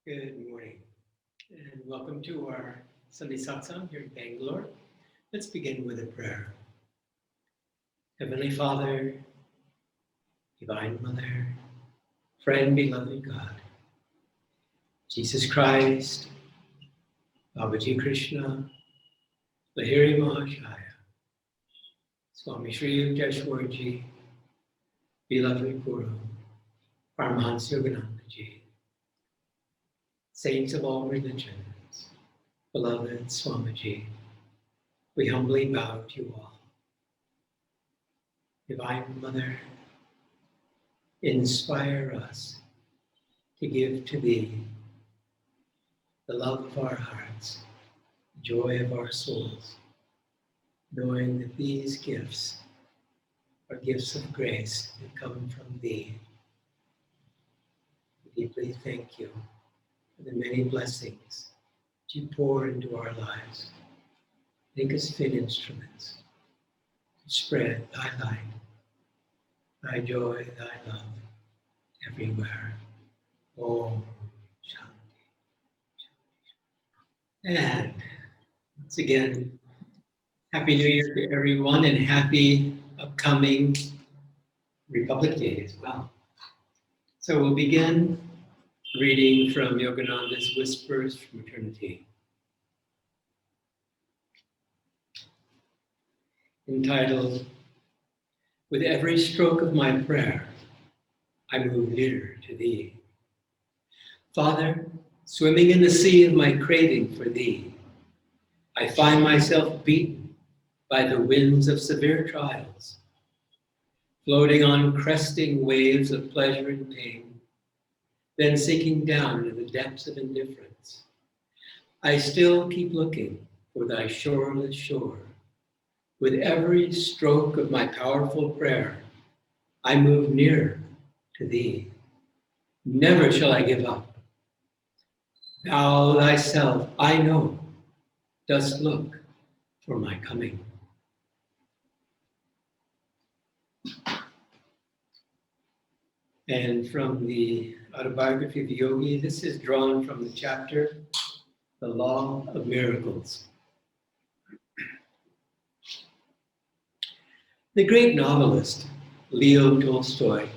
Good morning, and welcome to our Sunday Satsang here in Bangalore. Let's begin with a prayer. Heavenly Father, Divine Mother, friend, beloved God, Jesus Christ, Babaji Krishna, Lahiri Mahashaya, Swami Shri Yukteswarji, beloved Guru, Paramahansa Yoganandaji, saints of all religions, beloved Swamiji, we humbly bow to you all. Divine Mother, inspire us to give to Thee the love of our hearts, the joy of our souls, knowing that these gifts are gifts of grace that come from Thee. We deeply thank you for the many blessings that you pour into our lives. Make us fit instruments to spread Thy light, Thy joy, Thy love everywhere. Om Shanti. And once again, Happy New Year to everyone and happy upcoming Republic Day as well. So we'll begin reading from Yogananda's Whispers from Eternity, entitled, With every stroke of my prayer, I move nearer to Thee. Father, swimming in the sea of my craving for Thee, I find myself beaten by the winds of severe trials, floating on cresting waves of pleasure and pain, then sinking down into the depths of indifference. I still keep looking for Thy shoreless shore. With every stroke of my powerful prayer, I move nearer to Thee. Never shall I give up. Thou Thyself, I know, dost look for my coming. And from the autobiography of the yogi, this is drawn from the chapter, The Law of Miracles. The great novelist, Leo Tolstoy,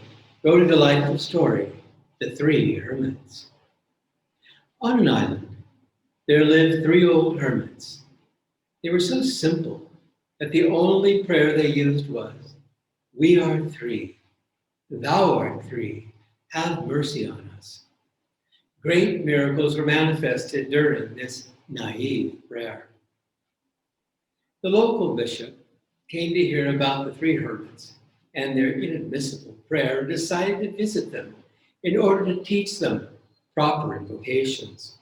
wrote a delightful story, The Three Hermits. On an island, there lived three old hermits. They were so simple that the only prayer they used was, "We are three. Thou art three, have mercy on us." Great miracles were manifested during this naive prayer. The local bishop came to hear about the three hermits and their inadmissible prayer and decided to visit them in order to teach them proper invocations.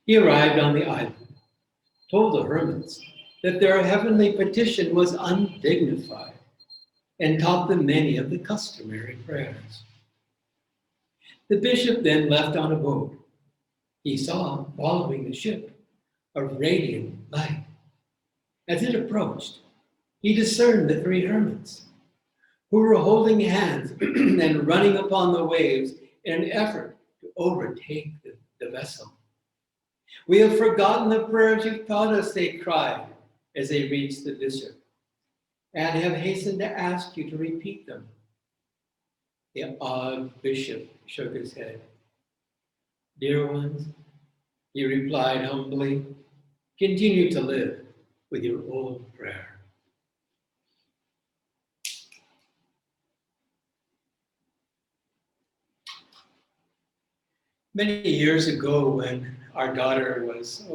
He arrived on the island, told the hermits that their heavenly petition was undignified, and taught them many of the customary prayers. The bishop then left on a boat. He saw, following the ship, a radiant light. As it approached, he discerned the three hermits, who were holding hands and running upon the waves in an effort to overtake the vessel. "We have forgotten the prayers you've taught us," they cried as they reached the bishop, "and have hastened to ask you to repeat them." The awed bishop shook his head. "Dear ones," he replied humbly, "continue to live with your old prayer." Many years ago, when our daughter was,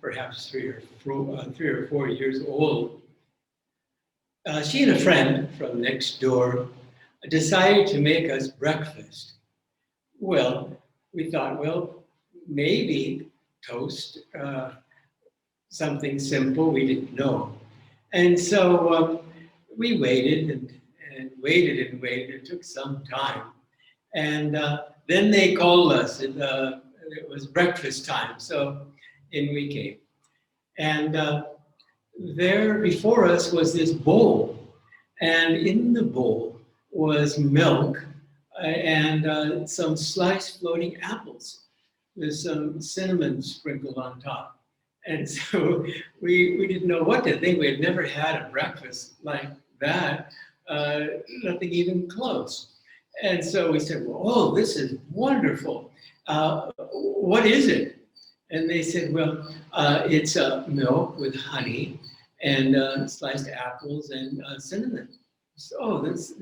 perhaps 3 or 4 years old, she and a friend from next door decided to make us breakfast. Well, we thought, maybe toast, something simple, we didn't know. And so we waited and waited and waited. It took some time. And then they called us. It was breakfast time, so in we came. And there before us was this bowl. And in the bowl was milk and some sliced floating apples. with some cinnamon sprinkled on top. And so we didn't know what to think. We had never had a breakfast like that, nothing even close. And so we said, well, oh, this is wonderful. What is it? And they said, well, it's milk with honey and sliced apples and cinnamon. So, oh, this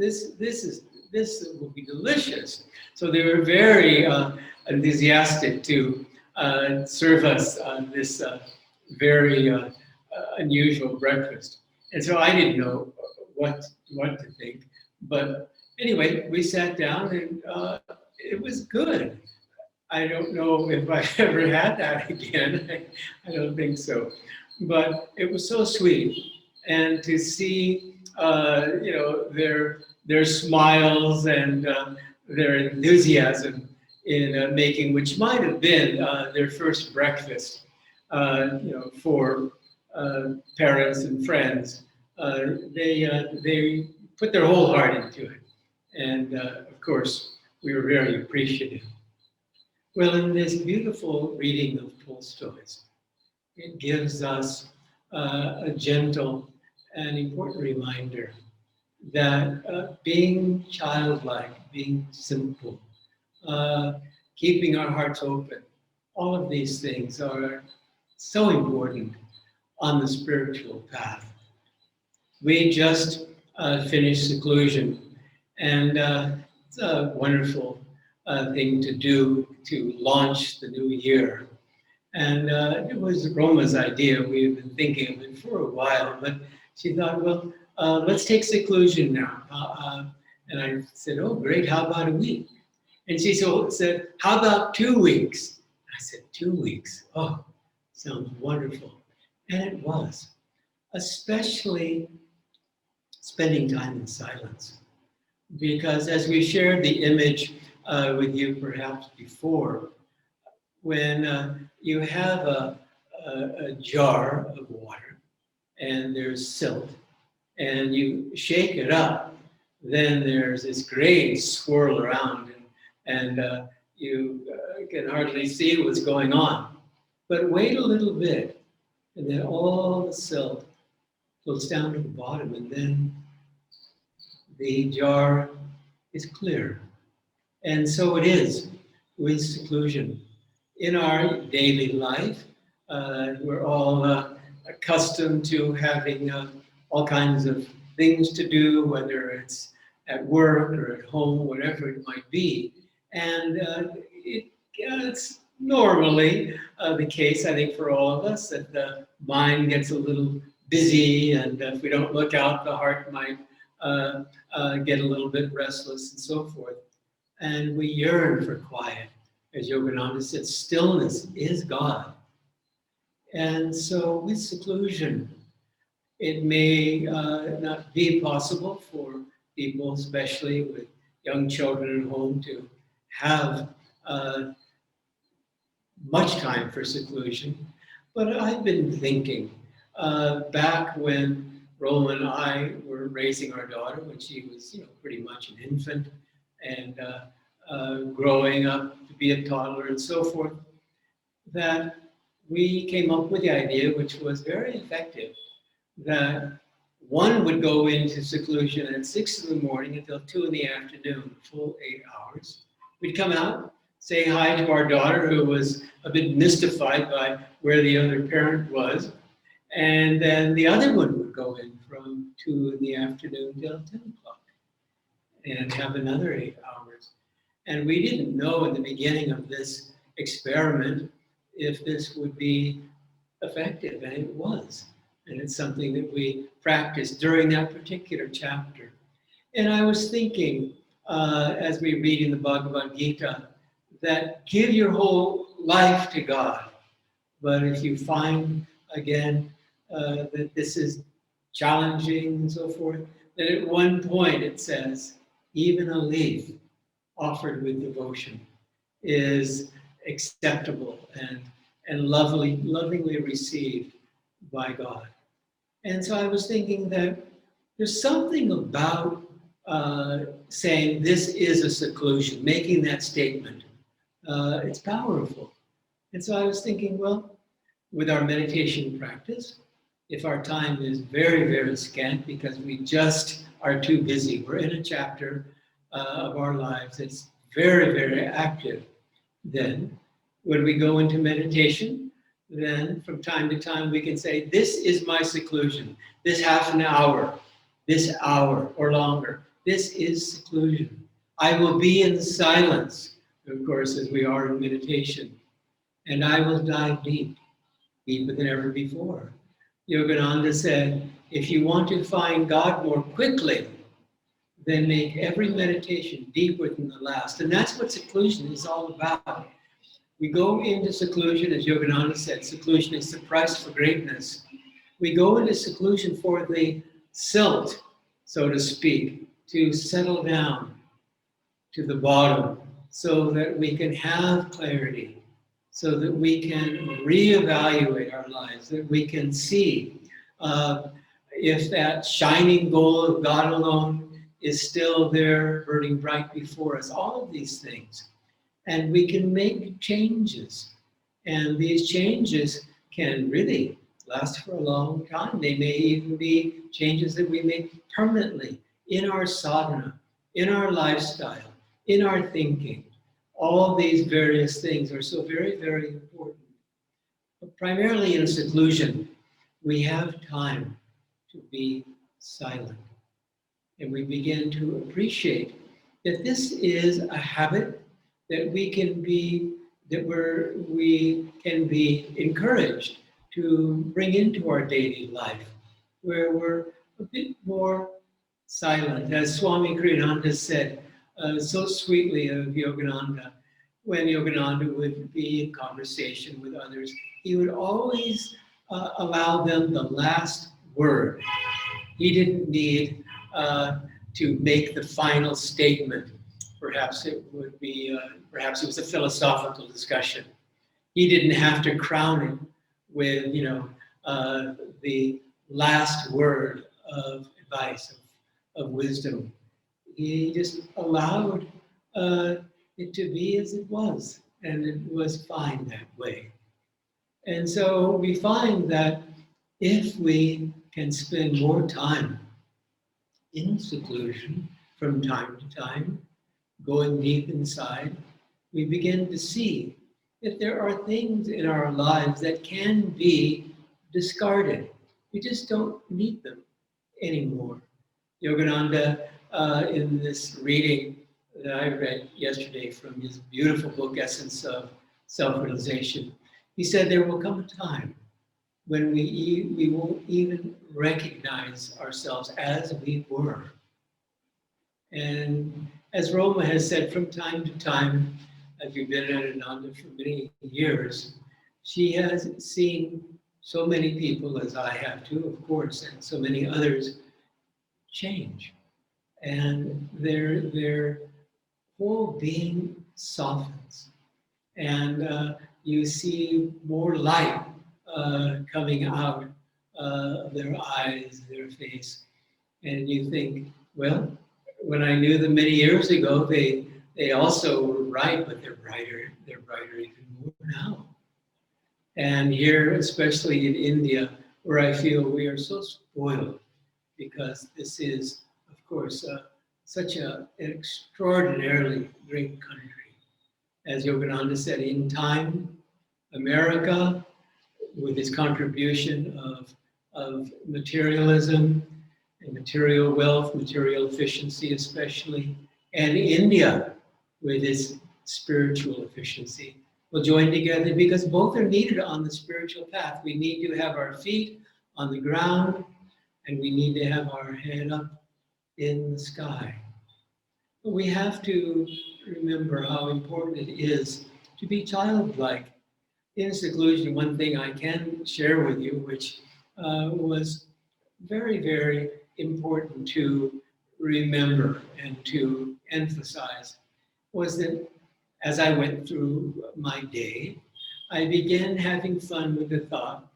will be delicious. So they were very enthusiastic to serve us this very unusual breakfast. And so I didn't know what to think. But anyway, we sat down and it was good. I don't know if I ever had that again. I don't think so. But it was so sweet. And to see, their smiles and their enthusiasm in making, which might have been their first breakfast, for parents and friends. They put their whole heart into it. And of course, we were very appreciative. Well, in this beautiful reading of Tolstoy's, it gives us a gentle and important reminder that being childlike, being simple, keeping our hearts open, all of these things are so important on the spiritual path. We just finished seclusion, and it's a wonderful thing to do to launch the new year. And it was Roma's idea. We've been thinking of it for a while, but she thought, well, let's take seclusion now. And I said, oh, great, how about a week? And she said, how about 2 weeks? I said, 2 weeks? Oh, sounds wonderful. And it was, especially spending time in silence. Because as we shared the image with you perhaps before, when you have a jar of water and there's silt and you shake it up, then there's this great swirl around and you can hardly see what's going on. But wait a little bit and then all the silt goes down to the bottom and then the jar is clear. And so it is with seclusion. In our daily life, we're all accustomed to having all kinds of things to do, whether it's at work or at home, whatever it might be. And it's normally the case, I think, for all of us, that the mind gets a little busy, and if we don't look out, the heart might get a little bit restless and so forth. And we yearn for quiet. As Yogananda said, stillness is God. And so with seclusion, it may not be possible for people, especially with young children at home, to have much time for seclusion. But I've been thinking, back when Roma and I were raising our daughter, when she was pretty much an infant, and growing up to be a toddler and so forth, that we came up with the idea, which was very effective, that one would go into seclusion at 6 in the morning until 2 in the afternoon, full 8 hours. We'd come out, say hi to our daughter, who was a bit mystified by where the other parent was, and then the other one would go in from 2 in the afternoon till 10 o'clock and have another 8 hours. And we didn't know in the beginning of this experiment if this would be effective, and it was. And it's something that we practiced during that particular chapter. And I was thinking, as we read in the Bhagavad Gita, that give your whole life to God. But if you find, again, that this is challenging and so forth, then at one point it says, even a leaf offered with devotion is acceptable and lovingly received by God. And so I was thinking that there's something about saying this is a seclusion, making that statement. It's powerful. And so I was thinking, well, with our meditation practice, if our time is very, very scant because we just are too busy, we're in a chapter of our lives that's very, very active, then when we go into meditation, then from time to time we can say, this is my seclusion, this half an hour, this hour or longer, this is seclusion. I will be in silence, of course, as we are in meditation, and I will dive deep, deeper than ever before. Yogananda said, if you want to find God more quickly, then make every meditation deeper than the last. And that's what seclusion is all about. We go into seclusion, as Yogananda said, seclusion is the price for greatness. We go into seclusion for the silt, so to speak, to settle down to the bottom so that we can have clarity, so that we can reevaluate our lives, that we can see if that shining goal of God alone is still there, burning bright before us, all of these things. And we can make changes. And these changes can really last for a long time. They may even be changes that we make permanently in our sadhana, in our lifestyle, in our thinking. All these various things are so very, very important. But primarily in seclusion, we have time to be silent. And we begin to appreciate that this is a habit that we can be encouraged to bring into our daily life, where we're a bit more silent. As Swami Kriyananda said so sweetly of Yogananda, when Yogananda would be in conversation with others, he would always allow them the last word. He didn't need to make the final statement. Perhaps it was a philosophical discussion. He didn't have to crown it with, the last word of advice, of wisdom. He just allowed it to be as it was, and it was fine that way. And so we find that if we can spend more time in seclusion from time to time, going deep inside, we begin to see that there are things in our lives that can be discarded. We just don't need them anymore. Yogananda, in this reading that I read yesterday from his beautiful book, Essence of Self-Realization, he said there will come a time when we won't even recognize ourselves as we were. And as Roma has said from time to time, as you've been at Ananda for many years, she has seen so many people, as I have too, of course, and so many others, change. And their whole being softens. And you see more light coming out of their eyes, their face. And you think, well, when I knew them many years ago, they also were bright, but they're brighter even more now. And here, especially in India, where I feel we are so spoiled, because this is, of course, such an extraordinarily great country. As Yogananda said, in time, America, with its contribution of materialism and material wealth, material efficiency especially, and India with its spiritual efficiency will join together, because both are needed on the spiritual path. We need to have our feet on the ground, and we need to have our head up in the sky. But we have to remember how important it is to be childlike. In seclusion, one thing I can share with you, which was very, very important to remember and to emphasize, was that as I went through my day, I began having fun with the thought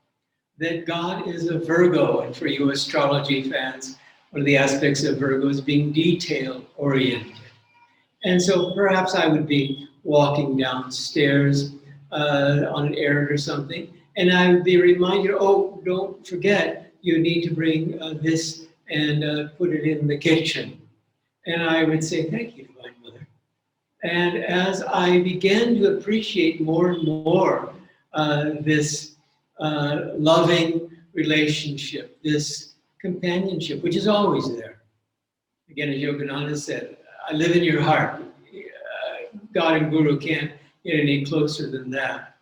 that God is a Virgo. And for you astrology fans, one of the aspects of Virgo is being detail-oriented. And so perhaps I would be walking downstairs on an errand or something, and I would be reminded, oh, don't forget, you need to bring this and put it in the kitchen. And I would say, thank you, Divine Mother. And as I began to appreciate more and more this loving relationship, this companionship, which is always there. Again, as Yogananda said, I live in your heart. God and Guru can't get any closer than that.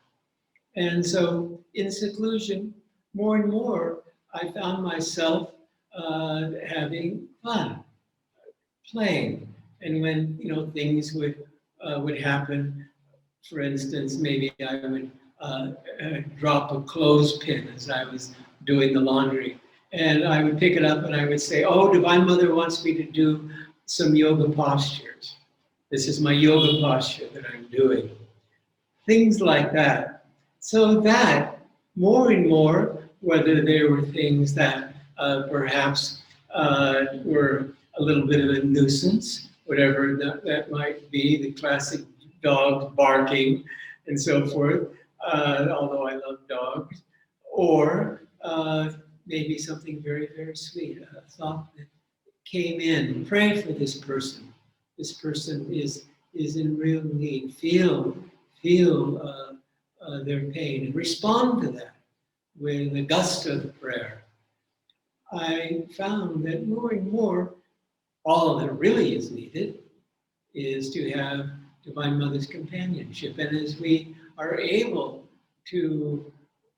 And so in seclusion, more and more, I found myself having fun, playing. And when things would happen, for instance, maybe I would drop a clothespin as I was doing the laundry. And I would pick it up and I would say, oh, Divine Mother wants me to do some yoga postures. This is my yoga posture that I'm doing. Things like that. So that, more and more, whether there were things that perhaps were a little bit of a nuisance, whatever that might be, the classic dog barking and so forth, although I love dogs, or maybe something very, very sweet, a thought that came in, pray for this person. This person is in real need. Feel their pain and respond to that with a gusto of prayer. I found that more and more, all that really is needed is to have Divine Mother's companionship. And as we are able to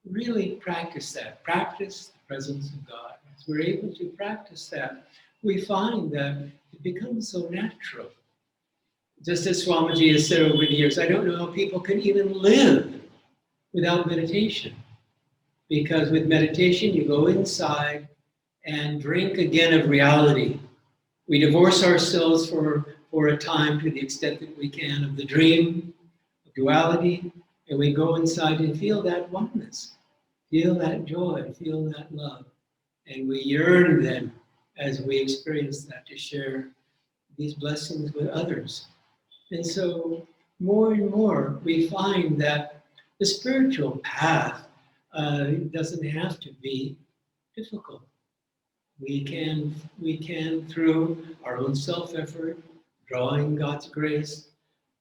really practice the presence of God, as we're able to practice that, we find that it becomes so natural. Just as Swamiji has said over the years, I don't know how people can even live without meditation. Because with meditation, you go inside and drink again of reality. We divorce ourselves for a time to the extent that we can of the dream, of duality, and we go inside and feel that oneness, feel that joy, feel that love. And we yearn then, as we experience that, to share these blessings with others. And so more and more we find that the spiritual path doesn't have to be difficult. We can through our own self-effort, drawing God's grace,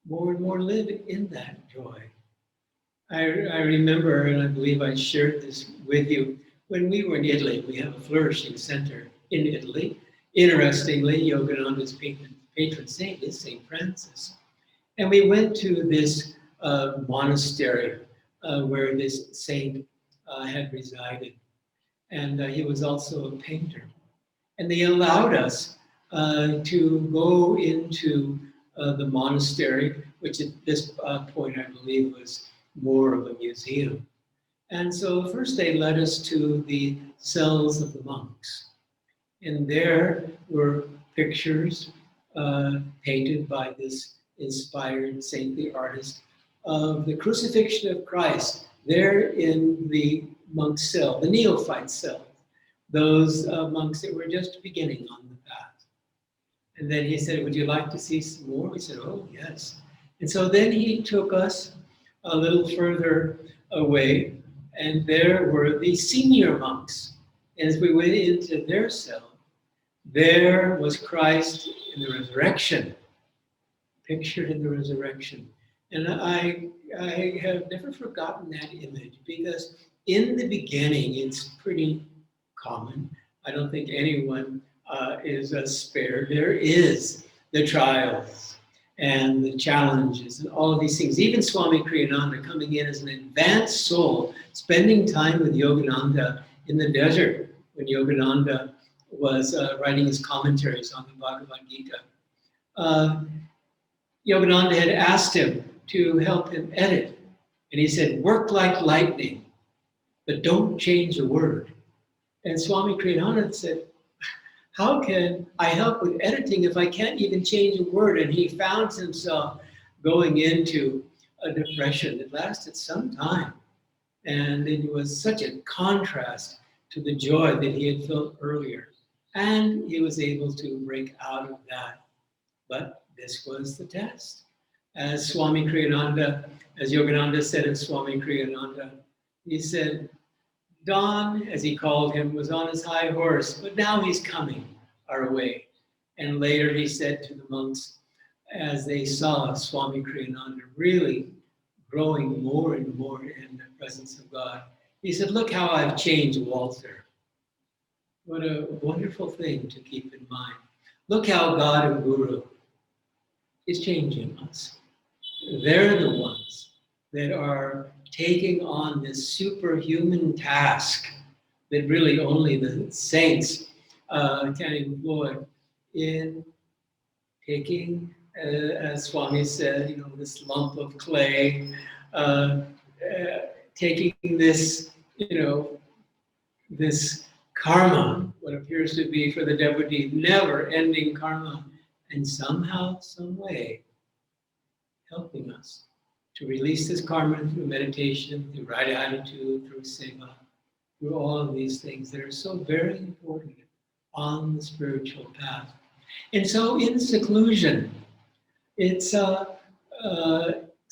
more and more live in that joy. I remember, and I believe I shared this with you, when we were in Italy, we have a flourishing center in Italy. Interestingly, Yogananda's patron saint is St. Francis. And we went to this monastery where this saint had resided. And he was also a painter. And they allowed us to go into the monastery, which at this point I believe was more of a museum. And so first they led us to the cells of the monks. And there were pictures painted by this inspired saintly artist of the crucifixion of Christ there in the monk cell, the neophyte cell, those monks that were just beginning on the path. And then he said, would you like to see some more? We said, oh, yes. And so then he took us a little further away, and there were the senior monks. And as we went into their cell, there was Christ in the resurrection, pictured in the resurrection. And I have never forgotten that image, because in the beginning, it's pretty common. I don't think anyone is spared. There is the trials and the challenges and all of these things. Even Swami Kriyananda coming in as an advanced soul, spending time with Yogananda in the desert when Yogananda was writing his commentaries on the Bhagavad Gita. Yogananda had asked him to help him edit. And he said, work like lightning, but don't change a word. And Swami Kriyananda said, how can I help with editing if I can't even change a word? And he found himself going into a depression that lasted some time. And it was such a contrast to the joy that he had felt earlier. And he was able to break out of that. But this was the test. As Swami Kriyananda, as Yogananda said of Swami Kriyananda, he said, Don, as he called him, was on his high horse, but now he's coming our way. And later he said to the monks, as they saw Swami Kriyananda really growing more and more in the presence of God, he said, look how I've changed Walter. What a wonderful thing to keep in mind. Look how God and Guru is changing us. They're the ones that are taking on this superhuman task that really only the saints can employ in taking, as Swami said, this lump of clay, taking this, this karma, what appears to be for the devotee, never-ending karma, and somehow, some way, helping us to release this karma through meditation, through right attitude, through seva, through all of these things that are so very important on the spiritual path. And so in seclusion, it's so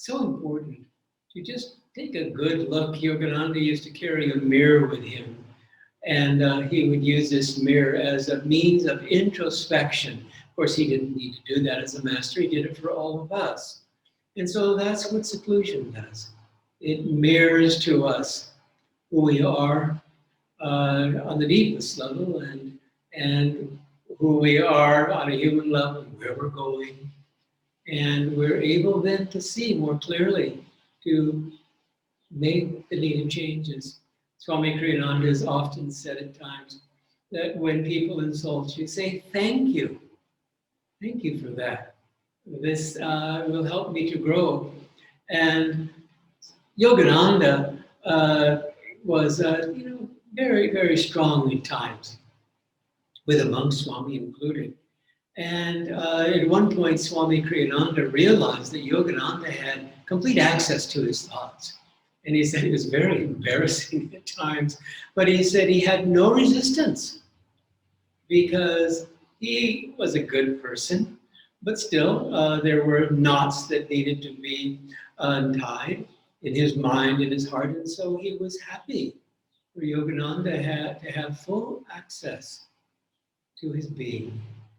important to just take a good look. Yogananda used to carry a mirror with him, and he would use this mirror as a means of introspection. Of course, he didn't need to do that as a master. He did it for all of us. And so that's what seclusion does. It mirrors to us who we are on the deepest level, and who we are on a human level, where we're going. And we're able then to see more clearly, to make the needed changes. Swami Kriyananda has often said at times that when people insult you, say, thank you. Thank you for that. This will help me to grow. And Yogananda was, very, very strong at times, with a monk Swami included. And at one point, Swami Kriyananda realized that Yogananda had complete access to his thoughts. And he said it was very embarrassing at times, but he said he had no resistance because he was a good person, but still there were knots that needed to be untied in his mind and his heart. And so he was happy for Yogananda had to have full access to his being.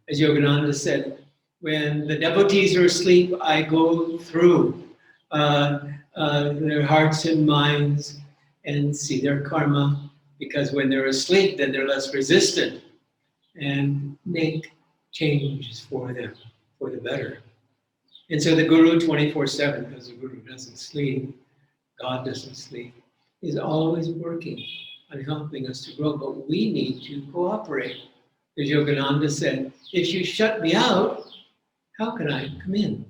As Yogananda said, when the devotees are asleep, I go through their hearts and minds and see their karma, because when they're asleep, then they're less resistant, and make changes for them, for the better. And so the Guru 24/7, because the Guru doesn't sleep, God doesn't sleep, is always working on helping us to grow, but we need to cooperate. As Yogananda said, if you shut me out, how can I come in?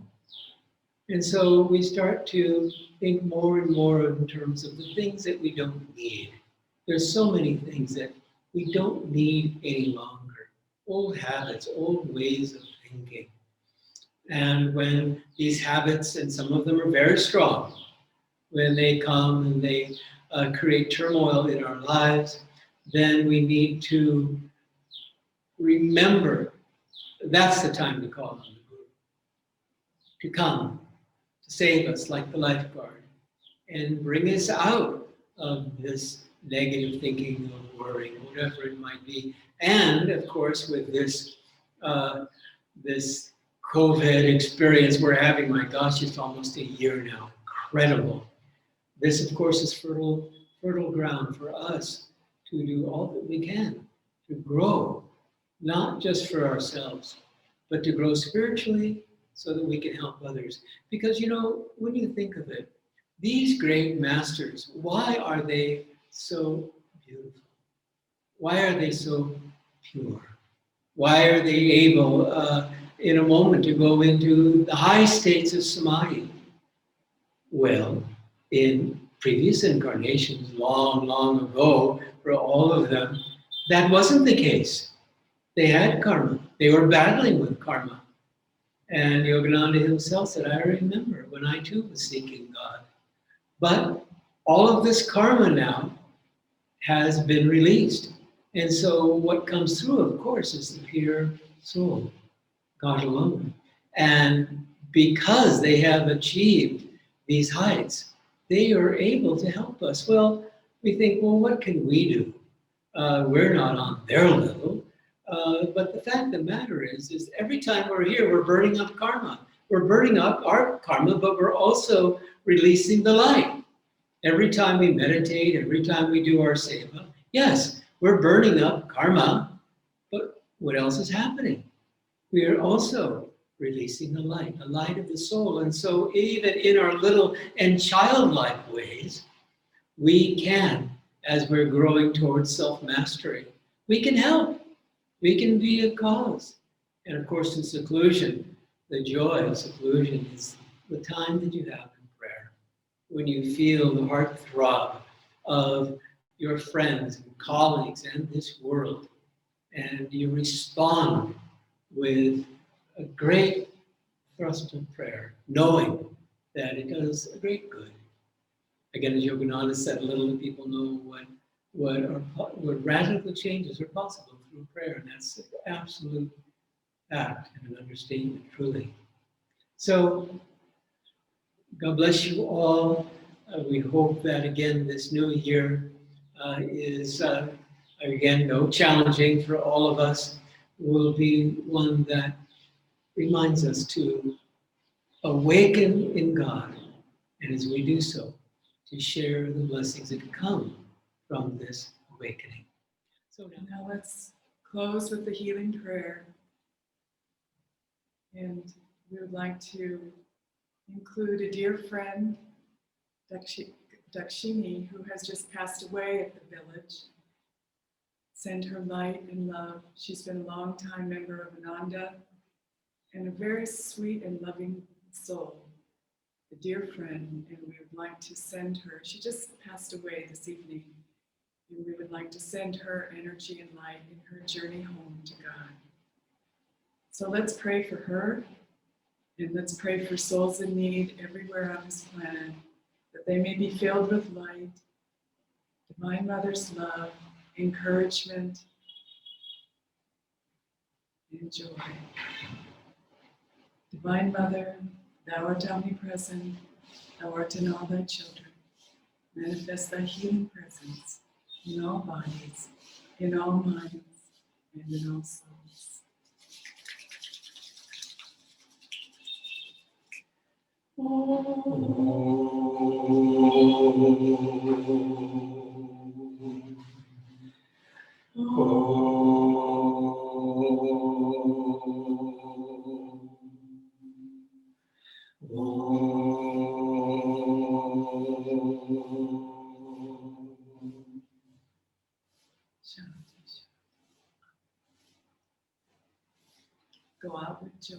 And so we start to think more and more in terms of the things that we don't need. There's so many things that we don't need any longer. Old habits, old ways of thinking. And when these habits, and some of them are very strong, when they come and they create turmoil in our lives, then we need to remember that's the time to call on the Guru, to come, to save us like the lifeguard, and bring us out of this negative thinking or worrying, whatever it might be. And of course, with this this COVID experience we're having, my gosh, it's almost a year now, incredible. This, of course, is fertile ground for us to do all that we can to grow, not just for ourselves, but to grow spiritually so that we can help others. Because, when you think of it, these great masters, why are they so beautiful? Why are they so pure? Why are they able, in a moment, to go into the high states of samadhi? Well, in previous incarnations, long, long ago, for all of them, that wasn't the case. They had karma. They were battling with karma. And Yogananda himself said, I remember when I too was seeking God. But all of this karma now has been released. And so what comes through, of course, is the pure soul, God alone. And because they have achieved these heights, they are able to help us. Well, we think, well, what can we do? We're not on their level. But the fact of the matter is every time we're here, we're burning up karma. We're burning up our karma, but we're also releasing the light. Every time we meditate, every time we do our seva, yes, we're burning up karma, but what else is happening? We are also releasing the light of the soul. And so even in our little and childlike ways, we can, as we're growing towards self-mastery, we can help. We can be a cause. And of course, in seclusion, the joy of seclusion is the time that you have in prayer. When you feel the heart throb of your friends and colleagues and this world, and you respond with a great thrust of prayer, knowing that it does a great good. Again, as Yogananda said, little do people know what radical changes are possible through prayer, and that's an absolute fact and an understatement, truly. So, God bless you all. We hope that, again, this new year is, again, no challenging for all of us, will be one that reminds us to awaken in God, and as we do so, to share the blessings that come from this awakening. So now let's close with the healing prayer. And we would like to include a dear friend, Dakshini, who has just passed away at the village. Send her light and love. She's been a long-time member of Ananda and a very sweet and loving soul, a dear friend, and we would like to send her. She just passed away this evening, and we would like to send her energy and light in her journey home to God. So let's pray for her, and let's pray for souls in need everywhere on this planet, that they may be filled with light, Divine Mother's love, encouragement, and joy. Divine Mother, thou art omnipresent, thou art in all thy children. Manifest thy healing presence in all bodies, in all minds, and in all souls. Go out with joy.